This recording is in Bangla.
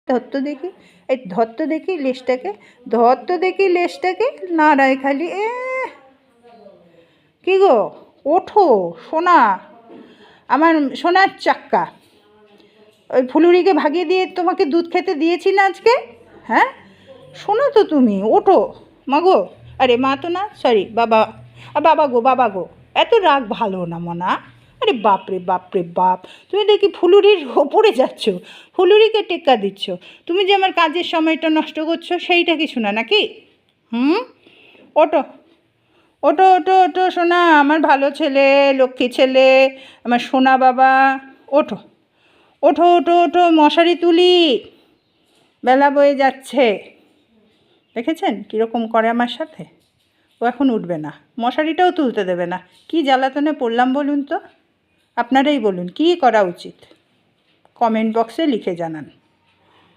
ধর তো দেখি, এই ধর তো দেখি লেজটাকে, ধর তো দেখি লেজটাকে, নাড়ায় খালি। কি গো, ওঠো সোনা, আমার সোনার চাক্কা। ওই ফুলুরিকে ভাগিয়ে দিয়ে তোমাকে দুধ খেতে দিয়েছি না আজকে? হ্যাঁ, শোনো তো তুমি, ওঠো মা গো। আরে মা তো না, সরি বাবা, বাবা গো, বাবা গো। এত রাগ ভালো না মনা। আরে বাপরে বাপরে বাপ, তুমি দেখি ফুলুরির ওপরে যাচ্ছ, ফুলুরিকে টেক্কা দিচ্ছ। তুমি যে আমার কাজের সময়টা নষ্ট করছো সেইটা কিছু না নাকি? ওঠো ওঠো ওঠো ওঠো সোনা, আমার ভালো ছেলে, লক্ষ্মী ছেলে, আমার সোনা বাবা। ওঠো ওঠো ওঠো ওঠো, মশারি তুলি, বেলা বয়ে যাচ্ছে। দেখেছেন কীরকম করে আমার সাথে? ও এখন উঠবে না, মশারিটাও তুলতে দেবে না। কী জ্বালাতনে পড়লাম বলুন তো? আপনারাই বলুন কী করা উচিত, কমেন্ট বক্সে লিখে জানান।